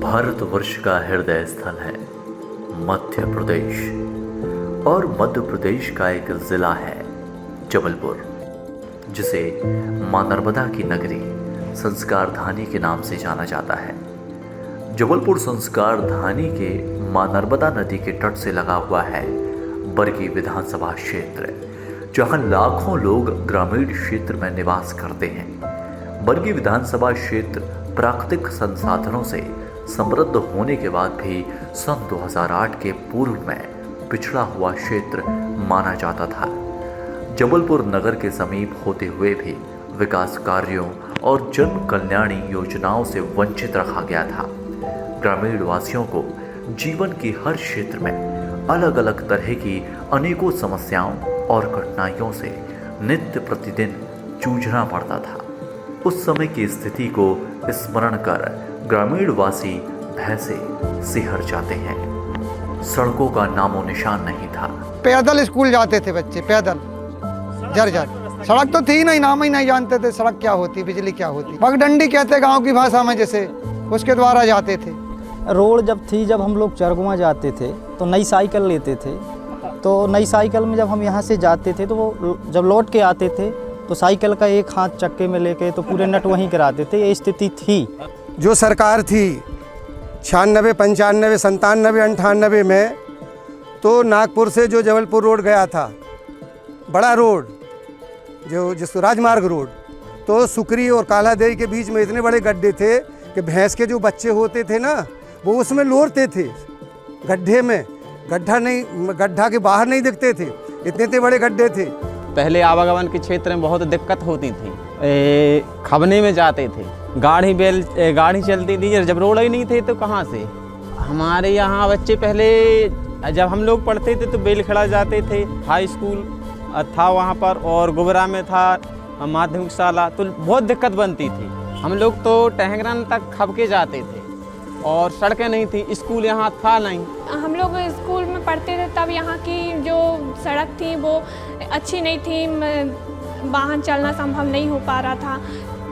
भारतवर्ष का हृदय स्थल है मध्य प्रदेश, और मध्य प्रदेश का एक जिला है जबलपुर, जिसे मां नर्मदा की नगरी संस्कार धानी के नाम से जाना जाता है। जबलपुर संस्कार धानी के मां नर्मदा नदी के तट से लगा हुआ है बरगी विधानसभा क्षेत्र, जहां लाखों लोग ग्रामीण क्षेत्र में निवास करते हैं। बरगी विधानसभा क्षेत्र प्राकृतिक संसाधनों से समृद्ध होने के बाद भी सन 2008 के पूर्व में पिछड़ा हुआ क्षेत्र माना जाता था। जबलपुर नगर के समीप होते हुए भी विकास कार्यों और जन कल्याणी योजनाओं से वंचित रखा गया था। ग्रामीण वासियों को जीवन की हर क्षेत्र में अलग अलग तरह की अनेकों समस्याओं और कठिनाइयों से नित्य प्रतिदिन जूझना पड़ता था। उस समय की स्थिति को स्मरण कर ग्रामीण वासी भय से सिहर जाते हैं। सड़कों का नामो निशान नहीं था। पैदल स्कूल जाते थे बच्चे, पैदल जर सड़क तो थी नहीं, नाम ही नहीं जानते थे सड़क क्या होती, बिजली क्या होती। पगडंडी कहते गांव की भाषा में, जैसे उसके द्वारा जाते थे। रोड जब हम लोग चरगुआ जाते थे तो नई साइकिल लेते थे। तो नई साइकिल में जब हम यहाँ से जाते थे तो वो जब लौट के आते थे तो साइकिल का एक हाथ चक्के में लेके तो पूरे नट वहीं कराते थे। ये स्थिति थी। जो सरकार थी 96, 95, 97, 98 में, तो नागपुर से जो जबलपुर रोड गया था, बड़ा रोड जिसको राजमार्ग रोड, तो सुकरी और कालादेई के बीच में इतने बड़े गड्ढे थे कि भैंस के जो बच्चे होते थे ना, वो उसमें लोरते थे गड्ढे में। गड्ढा के बाहर नहीं दिखते थे, इतने बड़े गड्ढे थे। पहले आवागमन के क्षेत्र में बहुत दिक्कत होती थी। खबने में जाते थे, गाड़ी चलती थी। जब रोड ही नहीं थे तो कहाँ से। हमारे यहाँ बच्चे पहले जब हम लोग पढ़ते थे तो बेलखड़ा जाते थे, हाई स्कूल था वहाँ पर, और गुबरा में था माध्यमिक शाला, तो बहुत दिक्कत बनती थी। हम लोग तो टहंगरन तक खब के जाते थे और सड़कें नहीं थी, स्कूल यहाँ था नहीं। हम लोग स्कूल में पढ़ते थे तब यहाँ की जो सड़क थी वो अच्छी नहीं थी, वाहन चलना संभव नहीं हो पा रहा था।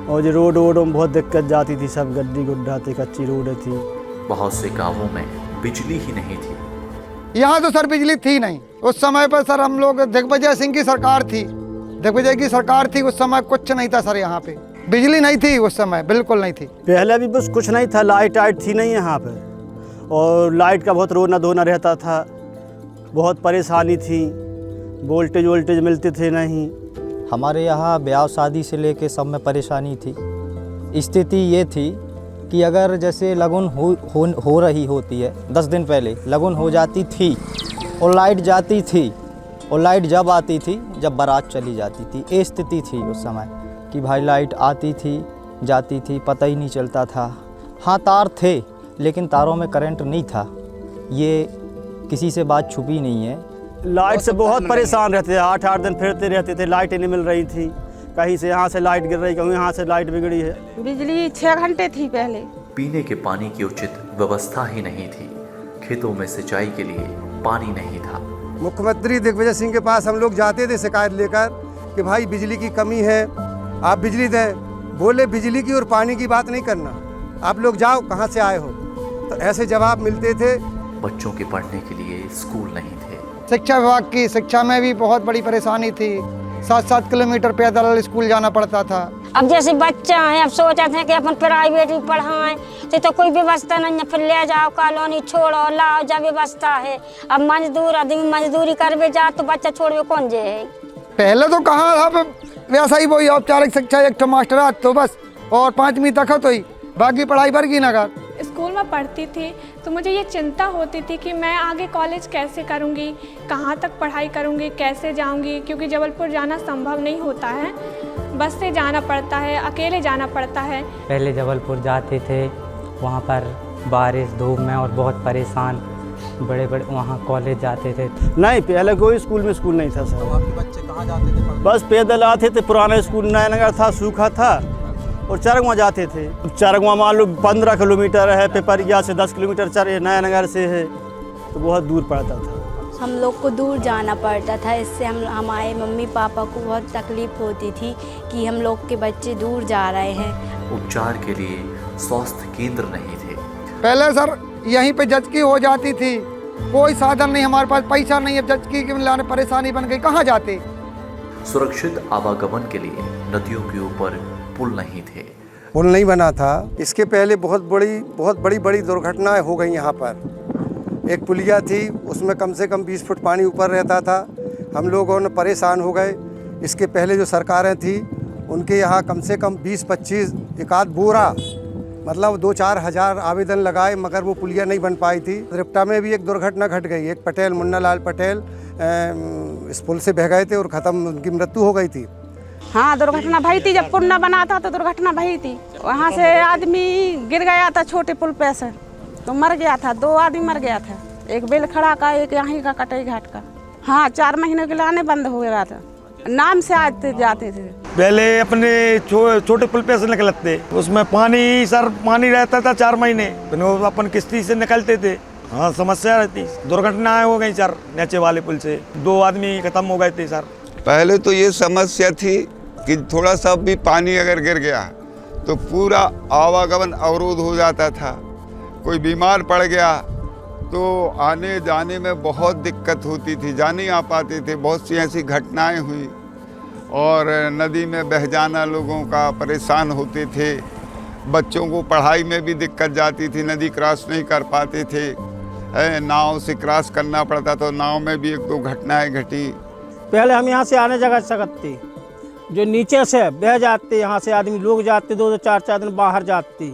और जो रोड में बहुत दिक्कत जाती थी, सब गड्ढी गुड्ढा थी, कच्ची रोड थी। बहुत से गांवों में बिजली ही नहीं थी। यहाँ तो सर बिजली थी नहीं उस समय पर। सर हम लोग दिग्विजय सिंह की सरकार थी, दिग्विजय की सरकार थी उस समय। कुछ नहीं था सर, यहाँ पे बिजली नहीं थी उस समय, बिल्कुल नहीं थी। पहले भी बस कुछ नहीं था, लाइट थी नहीं यहाँ पे, और लाइट का बहुत रोना धोना रहता था, बहुत परेशानी थी, वोल्टेज मिलते थे नहीं। हमारे यहाँ ब्याह शादी से लेके सब में परेशानी थी। स्थिति ये थी कि अगर जैसे लगन हो रही होती है, 10 दिन पहले लगन हो जाती थी और लाइट जाती थी, और लाइट जब आती थी जब बारात चली जाती थी। ये स्थिति थी उस समय कि भाई लाइट आती थी जाती थी, पता ही नहीं चलता था। हाँ तार थे लेकिन तारों में करंट नहीं था, ये किसी से बात छुपी नहीं है। लाइट से बहुत परेशान रहते थे, 8-8 दिन फिरते रहते थे, लाइट नहीं मिल रही थी। कहीं से यहाँ से लाइट गिर रही, कहीं यहाँ से लाइट बिगड़ी है। बिजली 6 घंटे थी पहले। पीने के पानी की उचित व्यवस्था ही नहीं थी। खेतों में सिंचाई के लिए पानी नहीं था। मुख्यमंत्री दिग्विजय सिंह के पास हम लोग जाते थे शिकायत लेकर कि भाई बिजली की कमी है, आप बिजली दें। बोले बिजली की और पानी की बात नहीं करना, आप लोग जाओ कहाँ से आए हो। तो ऐसे जवाब मिलते थे। बच्चों के पढ़ने के लिए स्कूल नहीं थे। शिक्षा विभाग की शिक्षा में भी बहुत बड़ी परेशानी थी। 7-7 किलोमीटर पैदल स्कूल जाना पड़ता था। अब जैसे बच्चा है, अब सोचते हैं कि अपन प्राइवेट में पढ़ाएं, तो कोई व्यवस्था नहीं है। फिर ले जाओ कॉलोनी, छोड़ो लाओ, जब व्यवस्था है। अब मजदूर आदमी मजदूरी करवे जा तो बच्चा छोड़वे कौन जे है। पहले तो कहाँ अब वैसा ही वही औपचारिक शिक्षा, एक मास्टर तो बस, और 5वीं तक तो ही, बाकी पढ़ाई वर्ग ही नगर। स्कूल में पढ़ती थी तो मुझे ये चिंता होती थी कि मैं आगे कॉलेज कैसे करूँगी, कहाँ तक पढ़ाई करूँगी, कैसे जाऊँगी, क्योंकि जबलपुर जाना संभव नहीं होता है। बस से जाना पड़ता है, अकेले जाना पड़ता है। पहले जबलपुर जाते थे, वहाँ पर बारिश धूप में और बहुत परेशान, बड़े वहाँ कॉलेज जाते थे। नहीं, पहले कोई स्कूल नहीं था सर। आपके बच्चे कहाँ जाते थे? बस पैदल आते थे। पुराना स्कूल नयानगर था, सूखा था, और चरगुआ जाते थे। चरगुआ मान लो 15 किलोमीटर है, पिपरिया से 10 किलोमीटर नयानगर से है, तो बहुत दूर पड़ता था। हम लोग को दूर जाना पड़ता था। इससे हमारे मम्मी पापा को बहुत तकलीफ होती थी कि हम लोग के बच्चे दूर जा रहे हैं। उपचार के लिए स्वास्थ्य केंद्र नहीं थे। पहले सर यहीं पे जचकी हो जाती थी, कोई साधन नहीं, हमारे पास पैसा नहीं है, जचकी के लाने परेशानी बन गई, कहाँ जाते। सुरक्षित आवागमन के लिए नदियों के ऊपर पुल नहीं थे। पुल नहीं बना था। इसके पहले बहुत बड़ी दुर्घटनाएं हो गई यहाँ पर। एक पुलिया थी, उसमें कम से कम 20 फुट पानी ऊपर रहता था, हम लोगों ने परेशान हो गए। इसके पहले जो सरकारें थी उनके यहाँ कम से कम 20-25 एकाध बोरा मतलब 2-4 हज़ार आवेदन लगाए, मगर वो पुलिया नहीं बन पाई थी। रिप्टा में भी एक दुर्घटना घट गई, एक पटेल मुन्ना लाल पटेल इस पुल से बह गए थे और ख़त्म, उनकी मृत्यु हो गई थी। हाँ, दुर्घटना भई थी, जब पुल न बना था तो दुर्घटना भई थी। वहाँ से आदमी गिर गया था छोटे पुल पे से, तो मर गया था, 2 आदमी मर गया था, एक बेलखड़ा का, एक यहाँ का कटई घाट का। हाँ, 4 महीने के लाने बंद हो गया था, नाम से आते जाते थे। पहले अपने छोटे पुल पे से निकलते, उसमें पानी रहता था 4 महीने, फिर वो अपन किश्ती से निकलते थे। हाँ, समस्या रहती, दुर्घटनाएं हो गई सर, नीचे वाले पुल से 2 आदमी खत्म हो गए थे सर। पहले तो ये समस्या थी कि थोड़ा सा भी पानी अगर गिर गया तो पूरा आवागमन अवरोध हो जाता था। कोई बीमार पड़ गया तो आने जाने में बहुत दिक्कत होती थी, जा नहीं आ पाते थे। बहुत सी ऐसी घटनाएं हुई और नदी में बह जाना, लोगों का परेशान होते थे। बच्चों को पढ़ाई में भी दिक्कत जाती थी, नदी क्रॉस नहीं कर पाते थे, नाव से क्रॉस करना पड़ता, तो नाव में भी 1-2 घटनाएं घटी। पहले हम यहाँ से आने जगह सकते, जो नीचे से बह जाते, यहाँ से आदमी लोग जाते 2-2 4-4 दिन बाहर जाते,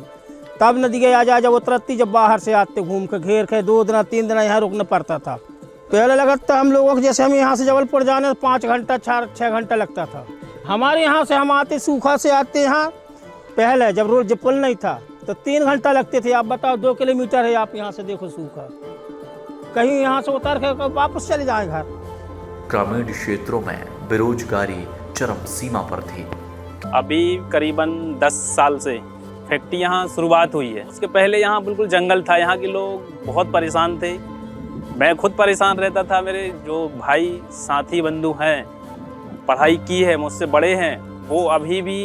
तब नदी के आ जब उतरती, जब बाहर से आते घूम के घेर के 2 दिन 3 दिन यहाँ रुकना पड़ता था। पहले लगता हम लोगों को, जैसे हम यहाँ से जबलपुर जाने 5 घंटा 6 घंटा लगता था। हमारे यहाँ से हम आते सूखा से आते यहाँ, पहले जब रोड जब पुल नहीं था तो 3 घंटा लगते थे। आप बताओ 2 किलोमीटर है, आप यहाँ से देखो सूखा, कहीं यहाँ से उतर के वापस चले जाए घर। ग्रामीण क्षेत्रों में बेरोजगारी चरम सीमा पर थी। अभी करीबन 10 साल से फैक्ट्री यहाँ शुरुआत हुई है। इसके पहले यहाँ बिल्कुल जंगल था, यहाँ के लोग बहुत परेशान थे, मैं खुद परेशान रहता था। मेरे जो भाई साथी बंधु हैं, पढ़ाई की है, मुझसे बड़े हैं, वो अभी भी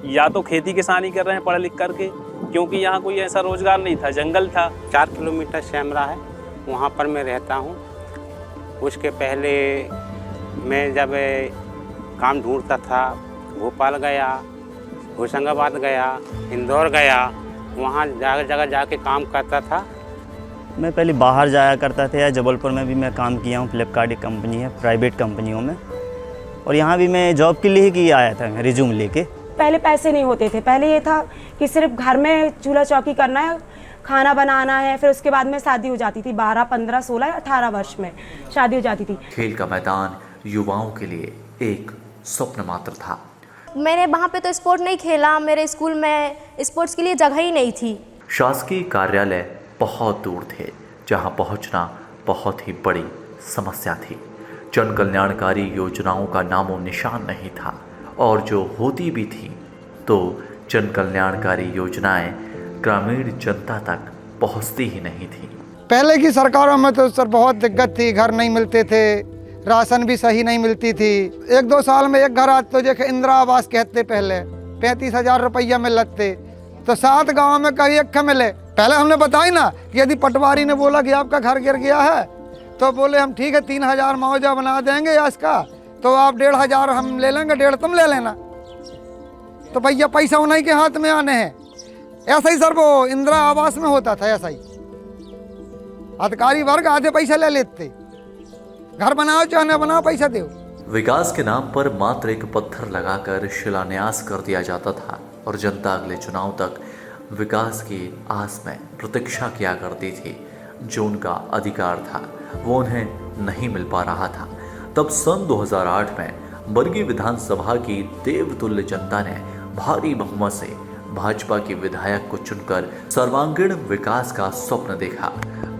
या तो खेती किसानी कर रहे हैं पढ़ लिख करके, क्योंकि यहाँ कोई ऐसा रोज़गार नहीं था, जंगल था। 4 किलोमीटर शैमरा है, वहाँ पर मैं रहता हूँ। उसके पहले मैं जब काम ढूंढता था, भोपाल गया, होशंगाबाद गया, इंदौर गया, वहाँ जगह जाके काम करता था। मैं पहले बाहर जाया करता था, या जबलपुर में भी मैं काम किया हूँ, फ्लिपकार्ट एक कंपनी है, प्राइवेट कंपनियों में, और यहाँ भी मैं जॉब के लिए ही आया था रिज्यूम लेके। पहले पैसे नहीं होते थे, पहले ये था कि सिर्फ घर में चूल्हा चौकी करना है, खाना बनाना है, फिर उसके बाद में शादी हो जाती थी। 12, 15, 16, 18 वर्ष में शादी हो जाती थी। खेल का मैदान युवाओं के लिए एक स्वप्न मात्र था। मैंने वहाँ पे तो स्पोर्ट नहीं खेला, मेरे स्कूल में स्पोर्ट्स के लिए जगह ही नहीं थी। शासकीय कार्यालय बहुत दूर थे, जहां पहुंचना बहुत ही बड़ी समस्या थी। जन कल्याणकारी योजनाओं का नामो निशान नहीं था, और जो होती भी थी तो जन कल्याणकारी योजनाएं ग्रामीण जनता तक पहुंचती ही नहीं थी। पहले की सरकारों में तो सर बहुत दिक्कत थी, घर नहीं मिलते थे, राशन भी सही नहीं मिलती थी। 1-2 साल में एक घर आज तो जैसे इंदिरा आवास कहते, पहले 35,000 रुपया में लगते, तो 7 गाँव में कहीं एक मिले। पहले हमने बताई ना कि यदि पटवारी ने बोला कि आपका घर गिर गया है, तो बोले हम ठीक है 3,000 मुआवजा बना देंगे या इसका, तो आप 1,500 हम ले लेंगे, 1,500 तुम ले लेना। तो भैया पैसा उन्हीं के हाथ में आने हैं। ऐसा ही सर वो इंदिरा आवास में होता था, ऐसा ही अधिकारी वर्ग आधे पैसा ले लेते, घर बनाओ चाहे न बनाओ पैसा दो। विकास के नाम पर मात्र एक पत्थर लगाकर शिलान्यास कर दिया जाता था, और जनता अगले चुनाव तक विकास की आस में प्रतीक्षा किया करती थी। जो उनका अधिकार था वो उन्हें नहीं मिल पा रहा था। तब सन 2008 में बरगी विधानसभा की देवतुल्य जनता ने भारी बहुमत से भाजपा के विधायक को चुनकर सर्वांगीण विकास का स्वप्न देखा।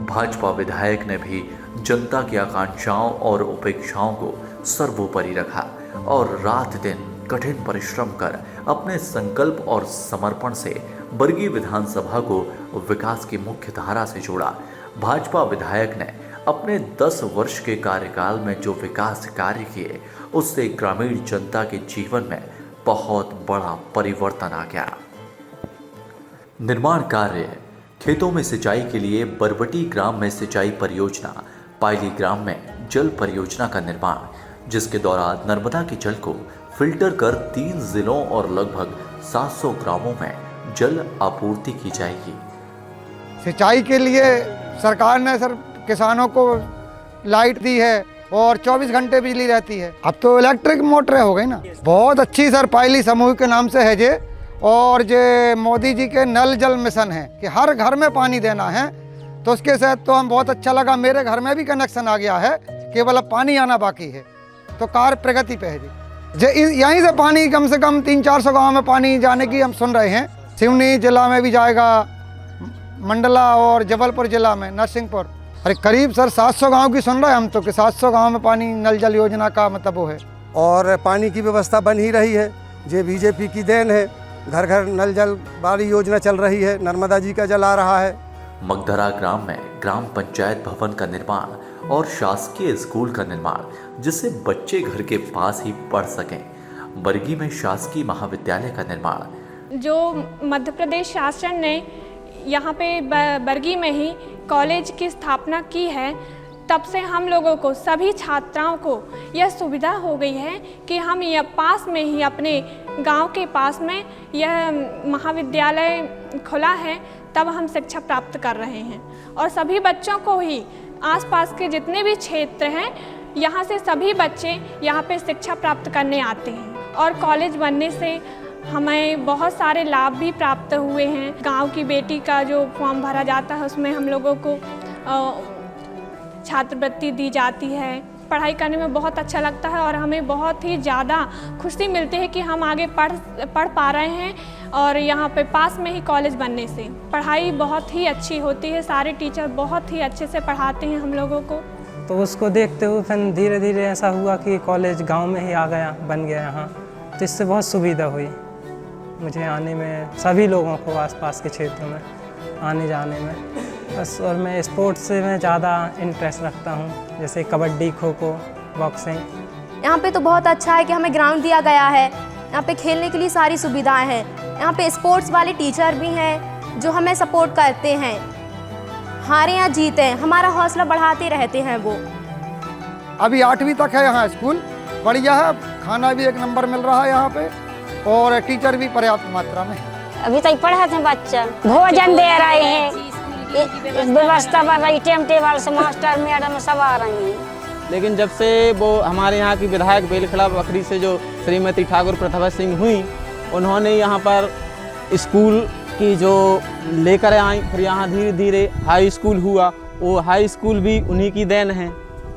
भाजपा विधायक ने भी जनता की आकांक्षाओं और उपेक्षाओं को सर्वोपरि रखा और रात दिन कठिन परिश्रम कर अपने संकल्प और समर्पण से बरगी विधानसभा को विकास की मुख्य धारा से जोड़ा। भाजपा विधायक ने अपने 10 वर्ष के कार्यकाल में जो विकास कार्य किए, उससे ग्रामीण जनता के जीवन में बहुत बड़ा परिवर्तन आ गया। निर्माण कार्य खेतों में सिंचाई के लिए बरबटी ग्राम में सिंचाई परियोजना, पायली ग्राम में जल परियोजना का निर्माण, जिसके दौरान नर्मदा के जल को फिल्टर कर 3 जिलों और लगभग 700 ग्रामों में जल आपूर्ति की जाएगी। सिंचाई के लिए सरकार ने सर किसानों को लाइट दी है और 24 घंटे बिजली रहती है। अब तो इलेक्ट्रिक मोटरें हो गई ना, बहुत अच्छी सर पायली समूह के नाम से है जे, और जे मोदी जी के नल जल मिशन है कि हर घर में पानी देना है, तो उसके साथ तो हम बहुत अच्छा लगा। मेरे घर में भी कनेक्शन आ गया है, केवल अब पानी आना बाकी है, तो कार्य प्रगति पे है जी। यहीं से पानी कम से कम 300-400 गाँव में पानी जाने की हम सुन रहे हैं। सिवनी जिला में भी जाएगा, मंडला और जबलपुर जिला में, नरसिंहपुर, अरे करीब सर 700 गांव की सुन रहे हैं हम तो, कि 700 गांव में पानी नल जल योजना का मतलब वो है। और पानी की व्यवस्था बन ही रही है, ये बीजेपी की देन है। घर घर नल जल वाली योजना चल रही है, नर्मदा जी का जल आ रहा है। मगधरा ग्राम में ग्राम पंचायत भवन का निर्माण और शासकीय स्कूल का निर्माण, जिससे बच्चे घर के पास ही पढ़ सकें। बरगी में शासकीय महाविद्यालय का निर्माण। जो मध्य प्रदेश शासन ने यहाँ पे बरगी में ही कॉलेज की स्थापना की है, तब से हम लोगों को, सभी छात्राओं को यह सुविधा हो गई है कि हम यह पास में ही, अपने गांव के पास में यह महाविद्यालय खुला है, तब हम शिक्षा प्राप्त कर रहे हैं। और सभी बच्चों को ही, आसपास के जितने भी क्षेत्र हैं, यहाँ से सभी बच्चे यहाँ पे शिक्षा प्राप्त करने आते हैं। और कॉलेज बनने से हमें बहुत सारे लाभ भी प्राप्त हुए हैं। गांव की बेटी का जो फॉर्म भरा जाता है, उसमें हम लोगों को छात्रवृत्ति दी जाती है। पढ़ाई करने में बहुत अच्छा लगता है और हमें बहुत ही ज़्यादा खुशी मिलती है कि हम आगे पढ़ पा रहे हैं। और यहाँ पे पास में ही कॉलेज बनने से पढ़ाई बहुत ही अच्छी होती है, सारे टीचर बहुत ही अच्छे से पढ़ाते हैं हम लोगों को। तो उसको देखते हुए फिर धीरे धीरे ऐसा हुआ कि कॉलेज गांव में ही आ गया, बन गया यहाँ, तो इससे बहुत सुविधा हुई मुझे आने में, सभी लोगों को आसपास के क्षेत्र में आने जाने में बस। और मैं स्पोर्ट्स से मैं ज़्यादा इंटरेस्ट रखता हूँ, जैसे कबड्डी, खो खो, बॉक्सिंग। यहाँ पे तो बहुत अच्छा है कि हमें ग्राउंड दिया गया है, यहाँ पे खेलने के लिए सारी सुविधाएं हैं। यहाँ पे स्पोर्ट्स वाले टीचर भी हैं जो हमें सपोर्ट करते हैं, हारे या जीते हमारा हौसला बढ़ाते रहते हैं वो। अभी 8वीं तक है यहाँ स्कूल, बढ़िया है, खाना भी 1 नंबर मिल रहा है यहाँ पे, और टीचर भी पर्याप्त मात्रा में। अभी तक पढ़ाते हैं बच्चा, भोजन दे रहे हैं, व्यवस्था बन रही, टाइम टेबल से मास्टर मैडम सब आ रही हैं। लेकिन जब से वो हमारे यहाँ की विधायक बेलखड़ा बकरी से जो श्रीमती ठाकुर प्रतिभा सिंह हुई, उन्होंने यहाँ पर स्कूल की जो लेकर आई, फिर यहाँ धीरे धीरे हाई स्कूल हुआ। वो हाई स्कूल भी उन्हीं की देन है।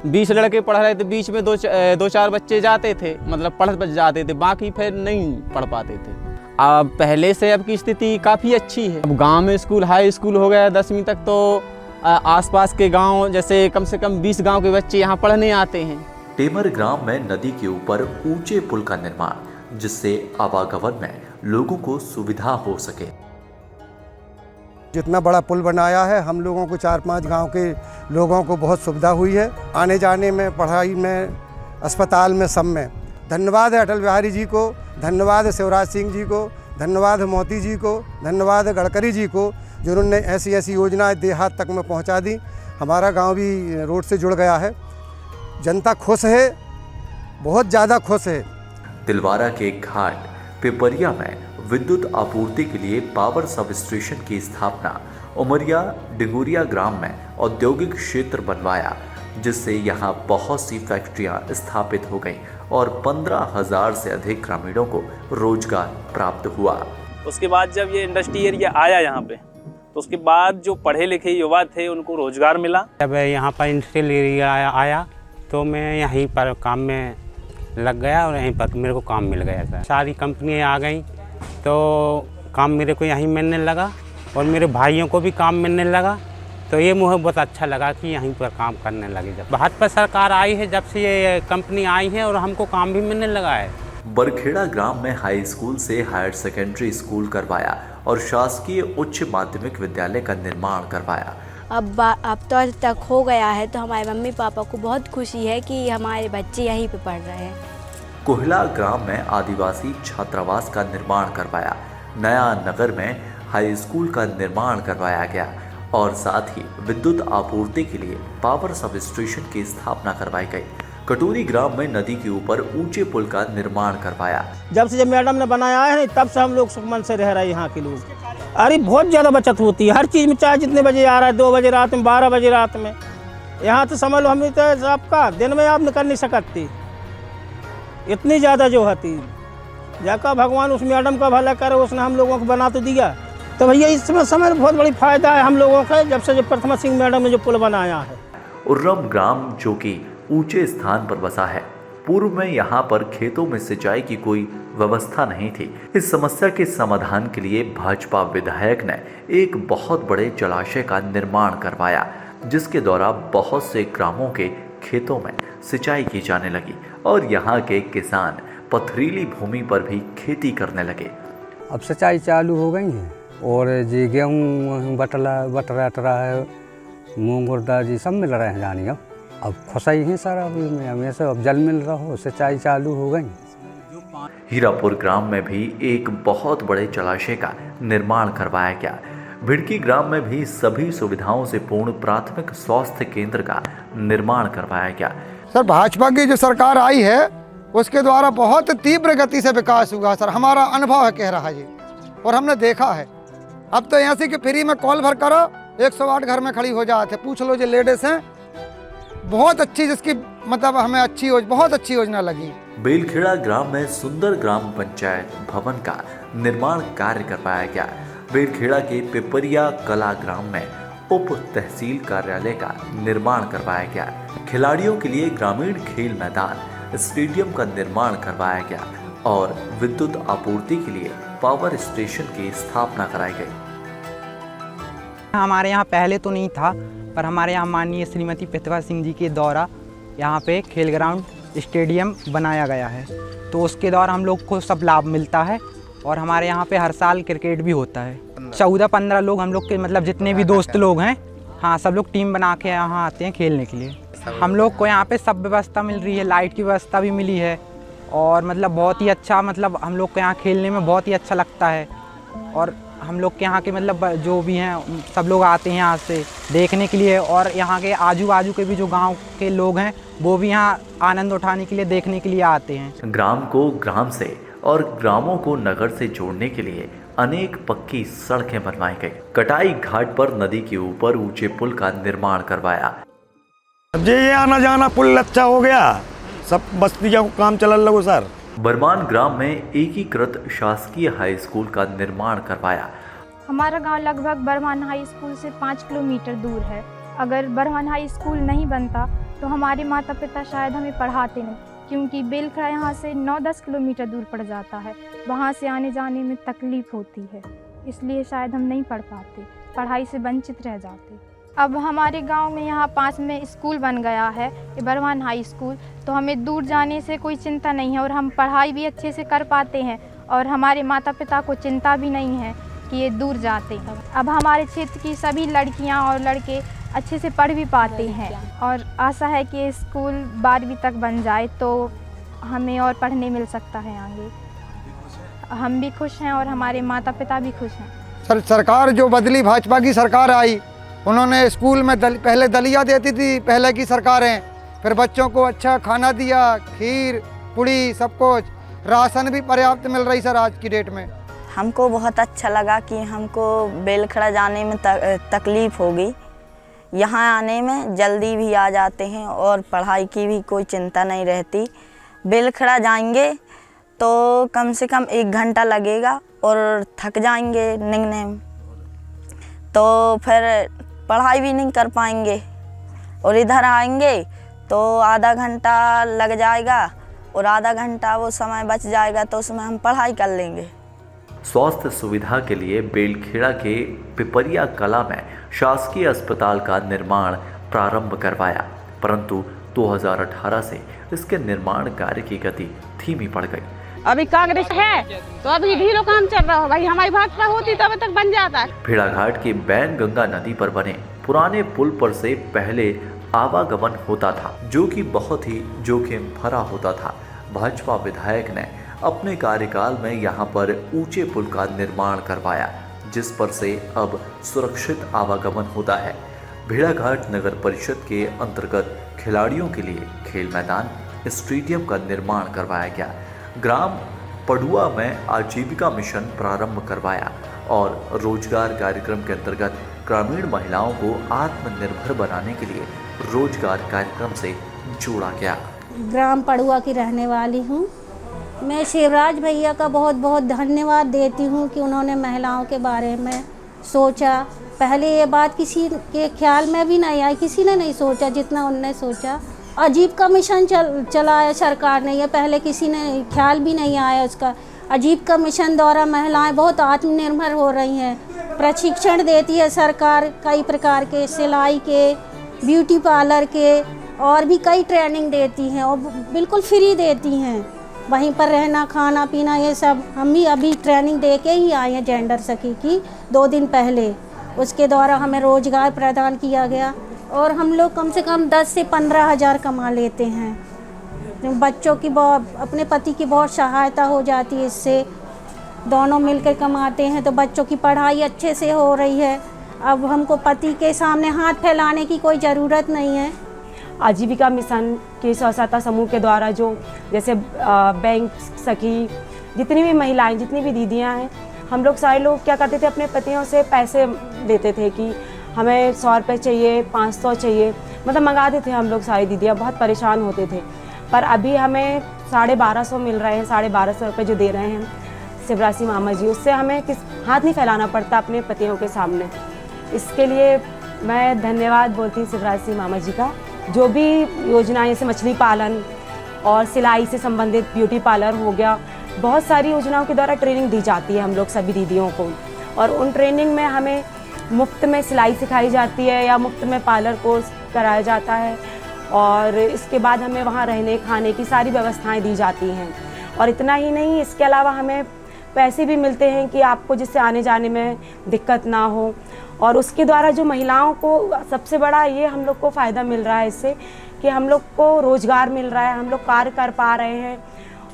20 लड़के पढ़ रहे थे, बीच में 2-4 बच्चे जाते थे, मतलब पढ़ जाते थे, बाकी फिर नहीं पढ़ पाते थे। अब पहले से अब की स्थिति काफ़ी अच्छी है। अब गांव में स्कूल, हाई स्कूल हो गया 10वीं तक, तो आसपास के गांव, जैसे कम से कम 20 गांव के बच्चे यहाँ पढ़ने आते हैं। टेमर ग्राम में नदी के ऊपर ऊंचे पुल का निर्माण, जिससे आवागमन में लोगों को सुविधा हो सके। जितना बड़ा पुल बनाया है, हम लोगों को 4-5 गांव के लोगों को बहुत सुविधा हुई है, आने जाने में, पढ़ाई में, अस्पताल में, सब में। धन्यवाद है अटल बिहारी जी को, धन्यवाद है शिवराज सिंह जी को, धन्यवाद है मोदी जी को, धन्यवाद है गडकरी जी को, जिन्होंने ऐसी ऐसी योजनाएं देहात तक में पहुंचा दी। हमारा गांव भी रोड से जुड़ गया है। जनता खुश है, बहुत ज़्यादा खुश है। तिलवारा के घाट पिपरिया में विद्युत आपूर्ति के लिए पावर सब स्टेशन की स्थापना, उमरिया डिंगोरिया ग्राम में औद्योगिक क्षेत्र बनवाया, जिससे यहाँ बहुत सी फैक्ट्रियाँ स्थापित हो गईं और 15,000 से अधिक ग्रामीणों को रोजगार प्राप्त हुआ। उसके बाद जब ये इंडस्ट्री एरिया आया यहाँ पे, तो उसके बाद जो पढ़े लिखे युवा थे उनको रोजगार मिला। जब यहाँ पर इंडस्ट्रियल एरिया आया तो मैं यहीं पर काम में लग गया और यहीं पर मेरे को काम मिल गया था। सारी कंपनियाँ आ गई तो काम मेरे को यहीं मिलने लगा और मेरे भाइयों को भी काम मिलने लगा। तो ये मुझे बहुत अच्छा लगा कि यहीं पर काम करने लगे। जब भाजपा सरकार आई है, जब से ये कंपनी आई है, और हमको काम भी मिलने लगा है। बरखेड़ा ग्राम में हाई स्कूल से हायर सेकेंडरी स्कूल करवाया और शासकीय उच्च माध्यमिक विद्यालय का निर्माण करवाया। अब तो तक हो गया है, तो हमारे मम्मी पापा को बहुत खुशी है कि हमारे बच्चे यहीं पे पढ़ रहे हैं। कोहला ग्राम में आदिवासी छात्रावास का निर्माण करवाया। नया नगर में हाई स्कूल का निर्माण करवाया गया और साथ ही विद्युत आपूर्ति के लिए पावर सब स्टेशन की स्थापना करवाई गई। कटोरी ग्राम में नदी के ऊपर ऊंचे पुल का निर्माण करवाया। जब मैडम ने बनाया है तब से हम लोग सुखमन से रह रहे हैं यहाँ के लोग। अरे बहुत ज़्यादा बचत होती है हर चीज़ में, चाहे जितने बजे आ रहा है, 2 बजे रात में, 12 बजे रात में। यहाँ तो समझ लो हमें तो आपका दिन में आप निकल नहीं सकती, इतनी ज़्यादा जो होती। जाका भगवान उस मैडम का भला करे, उसने हम लोगों को बना तो दिया। तो भैया इस समय बहुत बड़ी फायदा है हम लोगों का, जब से जो प्रथमा सिंह मैडम ने जो पुल बनाया है। उर्रम ग्राम जो कि ऊंचे स्थान पर बसा है, पूर्व में यहाँ पर खेतों में सिंचाई की कोई व्यवस्था नहीं थी। इस समस्या के समाधान के लिए भाजपा विधायक ने एक बहुत बड़े जलाशय का निर्माण करवाया, जिसके द्वारा बहुत से ग्रामों के खेतों में सिंचाई की जाने लगी और यहाँ के किसान पथरीली भूमि पर भी खेती करने लगे। अब सिंचाई चालू हो गई है और जी गेहूँ बट रहा है, मूंग उड़दा जी सब मिल रहे हैं जानी। अब खुशाई है सारा, हमें से अब जल मिल रहा हो, सिंचाई चालू हो गई। हीरापुर ग्राम में भी एक बहुत बड़े जलाशय का निर्माण करवाया गया। भिड़की ग्राम में भी सभी सुविधाओं से पूर्ण प्राथमिक स्वास्थ्य केंद्र का निर्माण करवाया गया। सर भाजपा की जो सरकार आई है उसके द्वारा बहुत तीव्र गति से विकास हुआ सर, हमारा अनुभव है कह रहा है जी, और हमने देखा है। अब तो यहाँ से कि फ्री में कॉल भर करो 108 घर में खड़ी हो जाते, पूछ लो जो लेडीज हैं। बहुत अच्छी, जिसकी मतलब हमें बहुत अच्छी योजना लगी। बेलखेड़ा ग्राम में सुंदर ग्राम पंचायत भवन का निर्माण कार्य करवाया गया। बेलखेड़ा के पिपरिया कला ग्राम में उप तहसील कार्यालय का निर्माण करवाया गया। खिलाड़ियों के लिए ग्रामीण खेल मैदान, स्टेडियम का निर्माण करवाया गया और विद्युत आपूर्ति के लिए पावर स्टेशन की स्थापना कराई गई। हमारे यहाँ पहले तो नहीं था, पर हमारे यहाँ माननीय श्रीमती प्रतिभा सिंह जी के द्वारा यहाँ पे खेल ग्राउंड स्टेडियम बनाया गया है, तो उसके द्वारा हम लोग को सब लाभ मिलता है और हमारे यहाँ पे हर साल क्रिकेट भी होता है। 14-15 लोग हम लोग के मतलब जितने भी दोस्त लोग हैं, हाँ सब लोग टीम बना के यहाँ आते हैं खेलने के लिए। हम लोग को यहाँ पे सब व्यवस्था मिल रही है, लाइट की व्यवस्था भी मिली है और मतलब बहुत ही अच्छा, मतलब हम लोग को यहाँ खेलने में बहुत ही अच्छा लगता है। और हम लोग के यहाँ के मतलब जो भी हैं सब लोग आते हैं यहाँ से देखने के लिए, और यहाँ के आजू बाजू के भी जो गांव के लोग हैं वो भी यहाँ आनंद उठाने के लिए, देखने के लिए आते हैं। ग्राम को ग्राम से और ग्रामों को नगर से जोड़ने के लिए अनेक पक्की सड़कें बनवाई गई। कटाई घाट पर नदी के ऊपर ऊंचे पुल का निर्माण करवाया। ये आना जाना पुल अच्छा हो गया, सब बस्तियों को काम चलने लगो सर। बरमान ग्राम में एकीकृत शासकीय हाई स्कूल का निर्माण करवाया। हमारा गांव लगभग बरमान हाई स्कूल से 5 किलोमीटर दूर है। अगर बरमान हाई स्कूल नहीं बनता तो हमारे माता पिता शायद हमें पढ़ाते नहीं, क्योंकि बेलखड़ा यहाँ से 9-10 किलोमीटर दूर पड़ जाता है। वहाँ से आने जाने में तकलीफ़ होती है, इसलिए शायद हम नहीं पढ़ पाते, पढ़ाई से वंचित रह जाते। अब हमारे गांव में यहाँ पास में स्कूल बन गया है, बरमान हाई स्कूल, तो हमें दूर जाने से कोई चिंता नहीं है और हम पढ़ाई भी अच्छे से कर पाते हैं और हमारे माता पिता को चिंता भी नहीं है कि ये दूर जाते हैं। अब हमारे क्षेत्र की सभी लड़कियाँ और लड़के अच्छे से पढ़ भी पाते हैं और आशा है कि स्कूल 12वीं तक बन जाए तो हमें और पढ़ने मिल सकता है आगे। हम भी खुश हैं और हमारे माता पिता भी खुश हैं। सरकार जो बदली, भाजपा की सरकार आई, उन्होंने स्कूल में पहले दलिया देती थी पहले की सरकारें, फिर बच्चों को अच्छा खाना दिया, खीर पूड़ी सब कुछ, राशन भी पर्याप्त मिल रही सर आज की डेट में। हमको बहुत अच्छा लगा कि हमको बेलखड़ा जाने में तकलीफ़ होगी, यहाँ आने में जल्दी भी आ जाते हैं और पढ़ाई की भी कोई चिंता नहीं रहती। बेलखड़ा जाएंगे तो कम से कम 1 घंटा लगेगा और थक जाएंगे निकलने में, तो फिर पढ़ाई भी नहीं कर पाएंगे, और इधर आएंगे तो आधा घंटा लग जाएगा और आधा घंटा वो समय बच जाएगा तो उसमें हम पढ़ाई कर लेंगे। स्वास्थ्य सुविधा के लिए बेलखेड़ा के पिपरिया कला में शासकीय अस्पताल का निर्माण प्रारंभ करवाया, परंतु 2018 से इसके निर्माण कार्य की गति धीमी पड़ गई। अभी कांग्रेस है तो अभी ढीलो काम चल रहा हो, भाई हमारी भाजपा होती तब तक बन जाता है। भेड़ाघाट के बैन गंगा नदी पर बने पुराने पुल पर से पहले आवागमन होता था, जो कि बहुत ही जोखिम भरा होता था। भाजपा विधायक ने अपने कार्यकाल में यहाँ पर ऊंचे पुल का निर्माण करवाया, जिस पर से अब सुरक्षित आवागमन होता है। भेड़ाघाट नगर परिषद के अंतर्गत खिलाड़ियों के लिए खेल मैदान, स्टेडियम का निर्माण करवाया गया। ग्राम पडुआ में आजीविका मिशन प्रारंभ करवाया और रोजगार कार्यक्रम के अंतर्गत ग्रामीण महिलाओं को आत्मनिर्भर बनाने के लिए रोजगार कार्यक्रम से जोड़ा गया। ग्राम पडुआ की रहने वाली हूँ। मैं शिवराज भैया का बहुत बहुत धन्यवाद देती हूँ कि उन्होंने महिलाओं के बारे में सोचा। पहले ये बात किसी के ख्याल में भी नहीं आई, किसी ने नहीं सोचा जितना उनने सोचा। आजीविका मिशन चलाया सरकार ने, ये पहले किसी ने ख्याल भी नहीं आया उसका। आजीविका मिशन द्वारा महिलाएं बहुत आत्मनिर्भर हो रही हैं। प्रशिक्षण देती है सरकार कई प्रकार के, सिलाई के, ब्यूटी पार्लर के, और भी कई ट्रेनिंग देती हैं और बिल्कुल फ्री देती हैं। वहीं पर रहना, खाना पीना, ये सब हम भी अभी ट्रेनिंग दे के ही आए हैं जेंडर सखी की 2 दिन पहले। उसके द्वारा हमें रोज़गार प्रदान किया गया और हम लोग कम से कम 10 से 15 हज़ार कमा लेते हैं। बच्चों की अपने पति की बहुत सहायता हो जाती है इससे। दोनों मिलकर कमाते हैं तो बच्चों की पढ़ाई अच्छे से हो रही है। अब हमको पति के सामने हाथ फैलाने की कोई ज़रूरत नहीं है। आजीविका मिशन के स्वसहायता समूह के द्वारा जो जैसे बैंक सखी, जितनी भी महिलाएं, जितनी भी दीदियां हैं, हम लोग सारे लोग क्या करते थे, अपने पतियों से पैसे देते थे कि हमें 100 रुपये चाहिए, 500 चाहिए, मतलब मंगाते थे हम लोग। सारी दीदियां बहुत परेशान होते थे। पर अभी हमें 1250 मिल रहे हैं, 1250 रुपये जो दे रहे हैं शिवराज सिंह मामा जी, उससे हमें हाथ नहीं फैलाना पड़ता अपने पतियों के सामने। इसके लिए मैं धन्यवाद बोलती हूँ शिवराज सिंह मामा जी का। जो भी योजनाएं जैसे मछली पालन और सिलाई से संबंधित ब्यूटी पार्लर हो गया, बहुत सारी योजनाओं के द्वारा ट्रेनिंग दी जाती है हम लोग सभी दीदियों को। और उन ट्रेनिंग में हमें मुफ्त में सिलाई सिखाई जाती है या मुफ्त में पार्लर कोर्स कराया जाता है। और इसके बाद हमें वहाँ रहने खाने की सारी व्यवस्थाएं दी जाती हैं। और इतना ही नहीं, इसके अलावा हमें पैसे भी मिलते हैं कि आपको जिससे आने जाने में दिक्कत ना हो। और उसके द्वारा जो महिलाओं को सबसे बड़ा ये हम लोग को फ़ायदा मिल रहा है इससे कि हम लोग को रोज़गार मिल रहा है, हम लोग कार्य कर पा रहे हैं।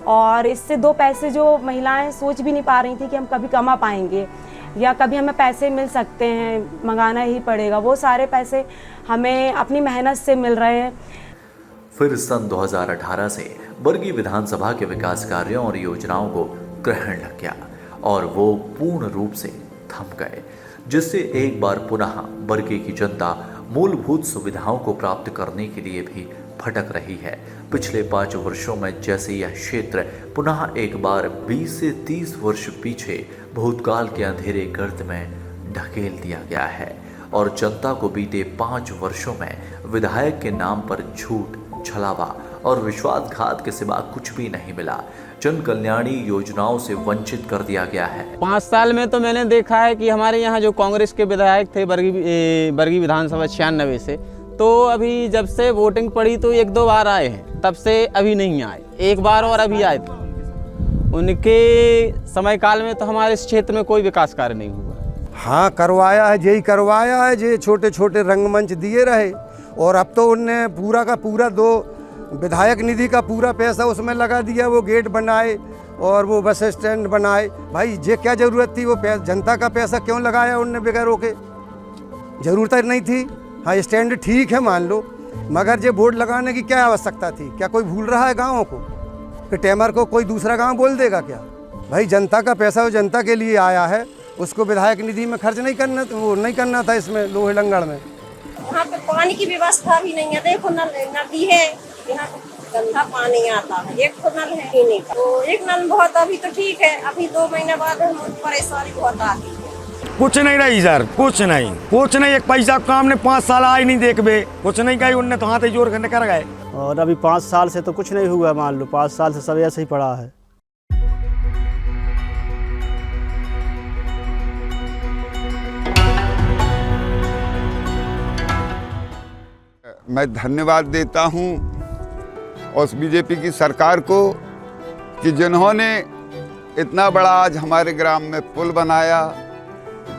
और इससे 2 पैसे जो महिलाएं सोच भी नहीं पा रही थी कि हम कभी कमा पाएंगे या कभी हमें पैसे मिल सकते हैं, मंगाना ही पड़ेगा, वो सारे पैसे हमें अपनी मेहनत से मिल रहे हैं। फिर सन 2018 से बरगी विधानसभा के विकास कार्यों और योजनाओं को ग्रहण लग गया और वो पूर्ण रूप से थम गए, जिससे एक बार पुनः बरगी की जनता मूलभूत सुविधाओं को प्राप्त करने के लिए भी भटक रही है। पिछले 5 वर्षों में जैसे यह क्षेत्र पुनः एक बार 20 से 30 वर्ष पीछे भूतकाल के अंधेरे गर्त में ढकेल दिया गया है और जनता को बीते 5 वर्षों में विधायक के नाम पर झूठ, छलावा और विश्वासघात के सिवा कुछ भी नहीं मिला। जन कल्याणी योजनाओं से वंचित कर दिया गया है। 5 साल में तो मैंने देखा है कि हमारे यहाँ जो कांग्रेस के विधायक थे बरगी विधानसभा 96 से, तो अभी जब से वोटिंग पड़ी तो 1-2 बार आए हैं, तब से अभी नहीं आए। एक बार और अभी आए थे। उनके समय काल में तो हमारे इस क्षेत्र में कोई विकास कार्य नहीं हुआ। हाँ, करवाया है, यही करवाया है, जे छोटे छोटे रंगमंच दिए रहे। और अब तो उनने पूरा का पूरा 2 विधायक निधि का पूरा पैसा उसमें लगा दिया। वो गेट बनाए और वो बस स्टैंड बनाए। भाई ये क्या ज़रूरत थी? वो जनता का पैसा क्यों लगाया उनने बगैर रोके? ज़रूरत नहीं थी। हाँ, स्टैंड ठीक है मान लो, मगर ये बोर्ड लगाने की क्या आवश्यकता थी? क्या कोई भूल रहा है गाँवों को कि टेमर को कोई दूसरा गाँव बोल देगा क्या? भाई जनता का पैसा वो जनता के लिए आया है, उसको विधायक निधि में खर्च नहीं करना, वो नहीं करना था इसमें लोहे लंगड़ में। यहाँ पे पानी की व्यवस्था भी नहीं है। देखो नदी है, यहाँ गंदा पानी आता है, एक तो नल है पीने का, तो एक नल बहुत अभी तो ठीक है। अभी 2 महीने बाद हम परेशानी बहुत आती है। कुछ नहीं रही सर, कुछ नहीं। एक पैसा काम ने 5 साल आई नहीं देखबे, कुछ नहीं कही उनने तो हाथ ही जोर करने कर गए। और अभी 5 साल से तो कुछ नहीं हुआ। मान लो 5 साल से सब ऐसे ही पड़ा है। मैं धन्यवाद देता हूँ उस बीजेपी की सरकार को कि जिन्होंने इतना बड़ा आज हमारे ग्राम में पुल बनाया,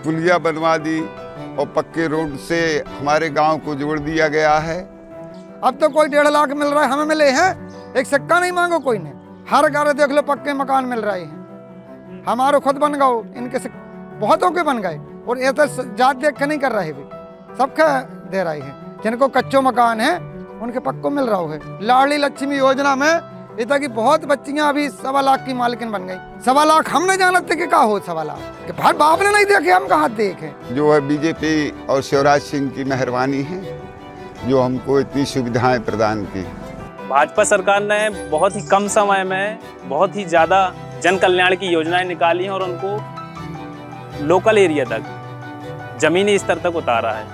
पुलिया बनवा दी और पक्के रोड से हमारे गांव को जोड़ दिया गया है। अब तो कोई 1.5 लाख मिल रहा है, हमें मिले हैं, एक सिक्का नहीं मांगो कोई ने। हर घर देख लो पक्के मकान मिल रहे हैं। हमारो खुद बन गओ, इनके बहुतों के बन गए और ऐसा जात देख के नहीं कर रहे भी, सबका दे रहे हैं। जिनको कच्चो मकान है उनके पक्को मिल रहा है। लाडली लक्ष्मी योजना में इतना की बहुत बच्चियां अभी 1.25 लाख की मालकिन बन गई। 1.25 लाख हम नहीं जानते कि क्या हो 1.25 लाख कि भाई बाप ने नहीं देखे, हम कहाँ देखे। जो है बीजेपी और शिवराज सिंह की मेहरबानी है जो हमको इतनी सुविधाएं प्रदान की। भाजपा सरकार ने बहुत ही कम समय में बहुत ही ज़्यादा जन कल्याण की योजनाएं निकाली हैं और उनको लोकल एरिया तक, ज़मीनी स्तर तक उतारा है।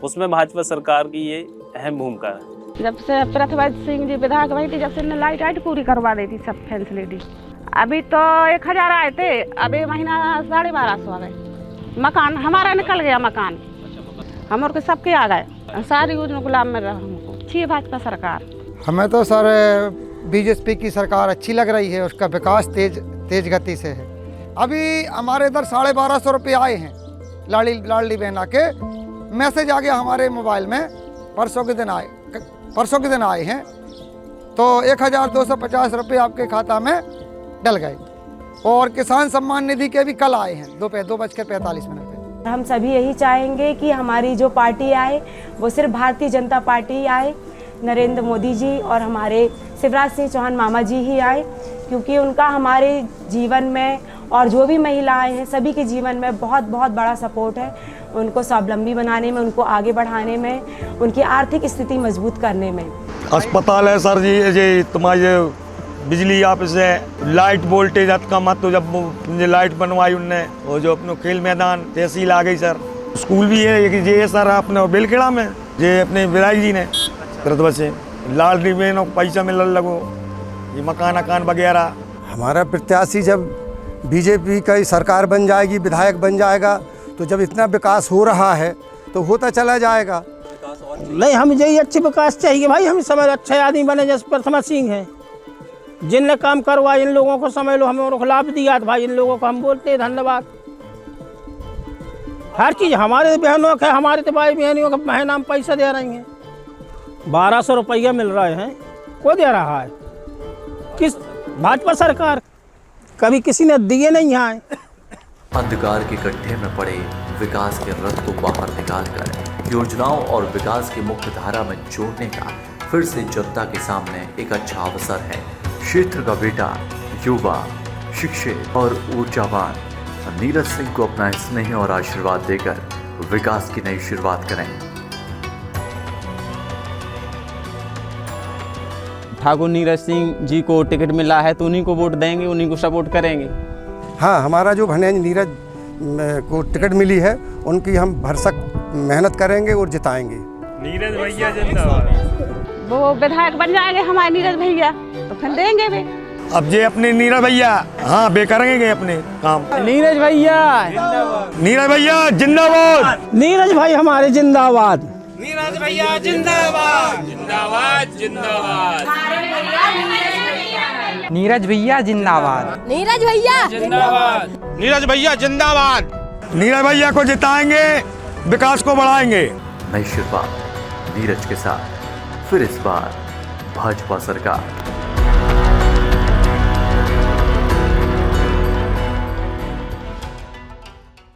उसमें भाजपा सरकार की ये अहम भूमिका है। जब से पृथ्वी सिंह जी विधायक भाई थी, जब से लाइट पूरी करवा दी थी सब फैसिलिटी। अभी तो 1000 आए थे, अभी महीना 1250 आ गए। मकान हमारा निकल गया, मकान हम और के सबके आ गए। सारी योजना गुलाम में रहा हमको। अच्छी है भाजपा सरकार। हमें तो सर बीजेपी की सरकार अच्छी लग रही है, उसका विकास तेज गति से है। अभी हमारे इधर 1250 रुपये आए हैं लाडली बहना के। मैसेज आ गया हमारे मोबाइल में, परसों के दिन आए हैं, तो 1250 रुपये आपके खाता में डल गए। और किसान सम्मान निधि के भी कल आए हैं 2:45 पे। हम सभी यही चाहेंगे कि हमारी जो पार्टी आए वो सिर्फ भारतीय जनता पार्टी आए, नरेंद्र मोदी जी और हमारे शिवराज सिंह चौहान मामा जी ही आए, क्योंकि उनका हमारे जीवन में और जो भी महिलाएं हैं सभी के जीवन में बहुत बहुत बड़ा सपोर्ट है। उनको स्वावलंबी बनाने में, उनको आगे बढ़ाने में, उनकी आर्थिक स्थिति मजबूत करने में। अस्पताल है सर जी, ये तुम्हारे बिजली ऑफिस है, लाइट वोल्टेज कम है तो जब मुझे लाइट बनवाई उनने, और जो अपने खेल मैदान तहसील आ गई सर। स्कूल भी है ये सर अपने बेलखेड़ा में, ये अपने विधायक जी ने तरह से लाडली बहनों को पैसा मिलने लगो, ये मकान वगैरह। हमारा प्रत्याशी जब बीजेपी का ही सरकार बन जाएगी, विधायक बन जाएगा, तो जब इतना विकास हो रहा है तो होता चला जाएगा। नहीं, हम यही अच्छे विकास चाहिए भाई। हम समय अच्छे आदमी बने जैसे पृथ्वी सिंह हैं, जिनने काम करवाया, इन लोगों को समझ लो, हमें लाभ दिया तो भाई इन लोगों को हम बोलते हैं धन्यवाद। हर चीज़ हमारे बहनों के, हमारे तो भाई बहनियों के महीना में पैसा दे रही हैं। 1200 रुपया मिल रहे हैं, को दे रहा है? किस भाजपा सरकार? कभी किसी ने दिए नहीं आए। अंधकार के गड्ढे में पड़े विकास के रथ को बाहर निकालकर योजनाओं और विकास की मुख्य धारा में जोड़ने का फिर से जनता के सामने एक अच्छा अवसर है। क्षेत्र का बेटा, युवा, शिक्षित और ऊर्जावान नीरज सिंह को अपना स्नेह और आशीर्वाद देकर विकास की नई शुरुआत करें। ठाकुर नीरज सिंह जी को टिकट मिला है तो उन्हीं को वोट देंगे, उन्हीं को सपोर्ट करेंगे। हाँ, हमारा जो भनेज नीरज को टिकट मिली है उनकी हम भरसक मेहनत करेंगे और जिताएंगे। नीरज भैया जिंदाबाद। वो विधायक बन जाएंगे हमारे नीरज भैया तो फिर देंगे भी। अब ये अपने नीरज भैया हाँ बे करेंगे अपने काम। नीरज भैया जिंदाबाद। नीरज भाई हमारे जिंदाबाद। नीरज भैया जिंदाबाद। जिंदाबाद जिंदाबाद। नीरज भैया जिंदाबाद। नीरज भैया जिंदाबाद। नीरज भैया जिंदाबाद। नीरज भैया को जिताएंगे, विकास को बढ़ाएंगे। नई शुरुआत नीरज के साथ, फिर इस बार भाजपा सरकार।